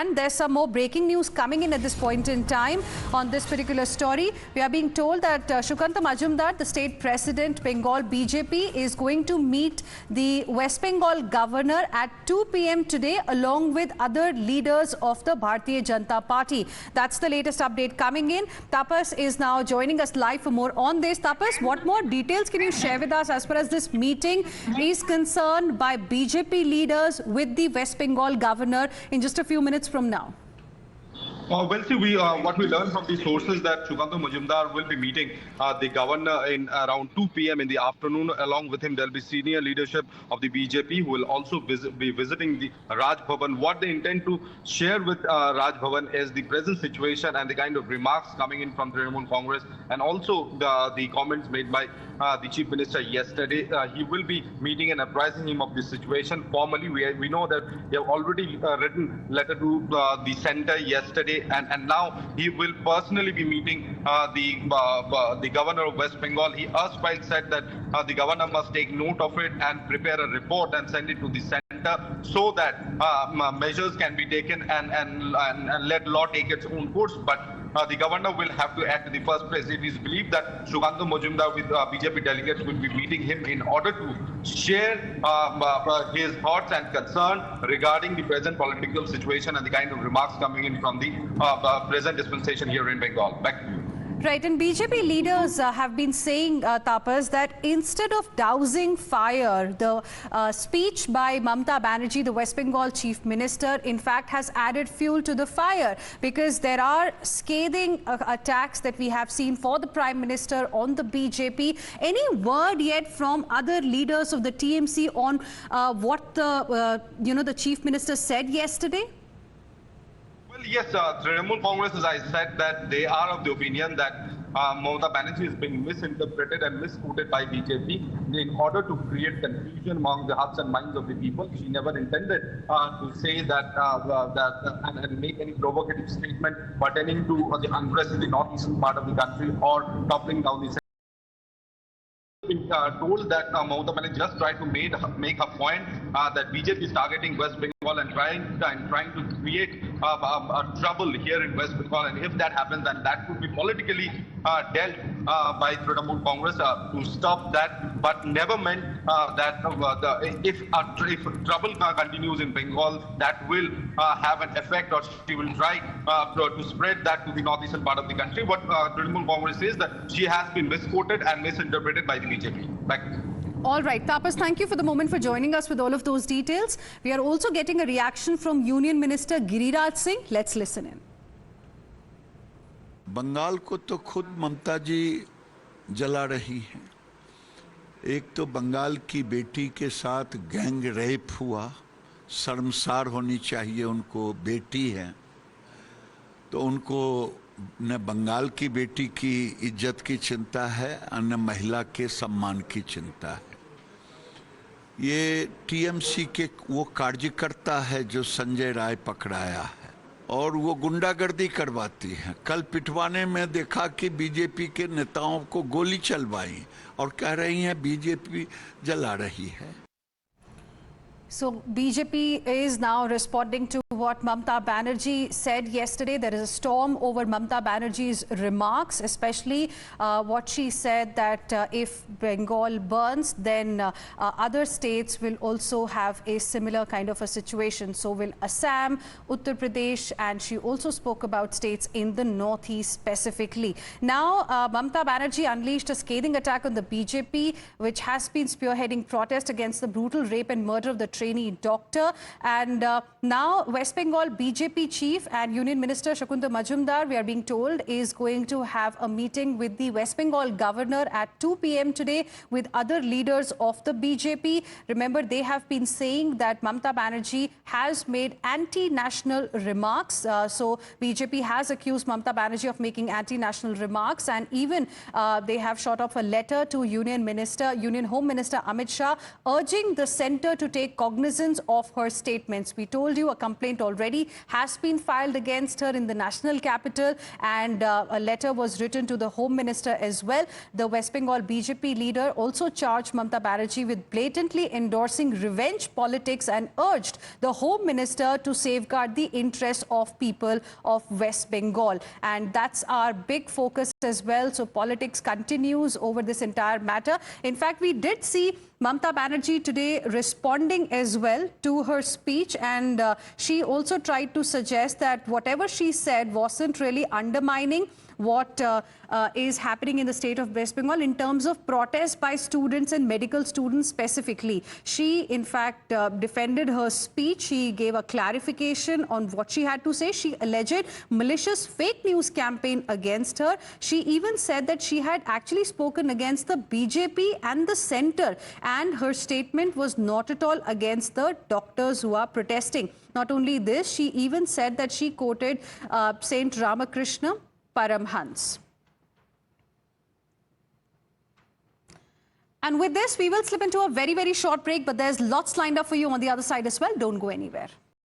And there's some more breaking news coming in at this point in time on this particular story. We are being told that Shukanta Majumdar, the state president, Bengal BJP, is going to meet the West Bengal governor at 2 p.m. today, along with other leaders of the Bharatiya Janata Party. That's the latest update coming in. Tapas is now joining us live for more on this. Tapas, what more details can you share with us as far as this meeting is concerned by BJP leaders with the West Bengal governor in just a few minutes from now? Well, see, what we learned from the sources that Shukanta Majumdar will be meeting the governor in around 2 p.m. in the afternoon. Along with him, there will be senior leadership of the BJP who will also be visiting the Raj Bhavan. What they intend to share with Raj Bhavan is the present situation and the kind of remarks coming in from Trinamool Congress, and also the comments made by the Chief Minister yesterday. He will be meeting and apprising him of the situation formally. We know that they have already written letter to the center yesterday. And now he will personally be meeting the governor of West Bengal. He erstwhile said that the governor must take note of it and prepare a report and send it to the center so that measures can be taken and let law take its own course. But the governor will have to act in the first place. It is believed that Shukanta Majumdar with BJP delegates will be meeting him in order to share his thoughts and concern regarding the present political situation and the kind of remarks coming in from the present dispensation here in Bengal. Back to you. Right, and BJP leaders have been saying, Tapas, that instead of dousing fire, the speech by Mamata Banerjee, the West Bengal Chief Minister, in fact has added fuel to the fire, because there are scathing attacks that we have seen for the Prime Minister on the BJP. Any word yet from other leaders of the TMC on what the Chief Minister said yesterday? Yes, Trinamool Congress, as I said, that they are of the opinion that Mamata Banerjee is being misinterpreted and misquoted by BJP in order to create confusion among the hearts and minds of the people. She never intended to say that and make any provocative statement pertaining to the unrest in the northeastern part of the country or toppling down the been told that Mamata Banerjee just tried to make a point that BJP is targeting West Bengal and trying to create trouble here in West Bengal, and if that happens, then that could be politically dealt by Trinamool Congress to stop that, but never meant that if trouble continues in Bengal, that will have an effect, or she will try to spread that to the northeastern part of the country. What Trinamool Congress says that she has been misquoted and misinterpreted by the BJP. Back. All right, Tapas, thank you for the moment for joining us with all of those details. We are also getting a reaction from Union Minister Giriraj Singh. Let's listen in. Bengal को तो खुद ममता जी जला रही हैं। एक तो बंगाल की बेटी के साथ गैंग रेप हुआ, शर्मसार होनी चाहिए उनको, बेटी है तो उनको न बंगाल की बेटी की इज्जत की चिंता है और न महिला के सम्मान की चिंता है। ये टीएमसी के वो कार्यकर्ता है जो संजय राय पकड़ाया है और वो गुंडागर्दी करवाती है। कल पिटवाने में देखा कि बीजेपी के नेताओं को गोली चलवाई और कह रही हैं बीजेपी जला रही है। So BJP is now responding to what Mamata Banerjee said yesterday. There is a storm over Mamata Banerjee's remarks, especially what she said that if Bengal burns, then other states will also have a similar kind of a situation. So will Assam, Uttar Pradesh, and she also spoke about states in the northeast specifically. Now, Mamata Banerjee unleashed a scathing attack on the BJP, which has been spearheading protest against the brutal rape and murder of the trainee doctor. And now West Bengal BJP chief and Union Minister Shukanta Majumdar, we are being told, is going to have a meeting with the West Bengal governor at 2 p.m. today with other leaders of the BJP. Remember, they have been saying that Mamata Banerjee has made anti-national remarks. So BJP has accused Mamata Banerjee of making anti-national remarks, and even they have shot off a letter to Union Home Minister Amit Shah urging the centre to take cognizance cognizance of her statements. We told you a complaint already has been filed against her in the national capital, and a letter was written to the Home Minister as well. The West Bengal BJP leader also charged Mamata Banerjee with blatantly endorsing revenge politics and urged the Home Minister to safeguard the interests of people of West Bengal. And that's our big focus as well. So politics continues over this entire matter. In fact, we did see Mamata Banerjee today responding as well to her speech, and she also tried to suggest that whatever she said wasn't really undermining what is happening in the state of West Bengal in terms of protest by students and medical students specifically. She, in fact, defended her speech. She gave a clarification on what she had to say. She alleged malicious fake news campaign against her. She even said that she had actually spoken against the BJP and the centre, and her statement was not at all against the doctors who are protesting. Not only this, she even said that she quoted Saint Ramakrishna Paramhans. And with this, we will slip into a very, very short break, but there's lots lined up for you on the other side as well. Don't go anywhere.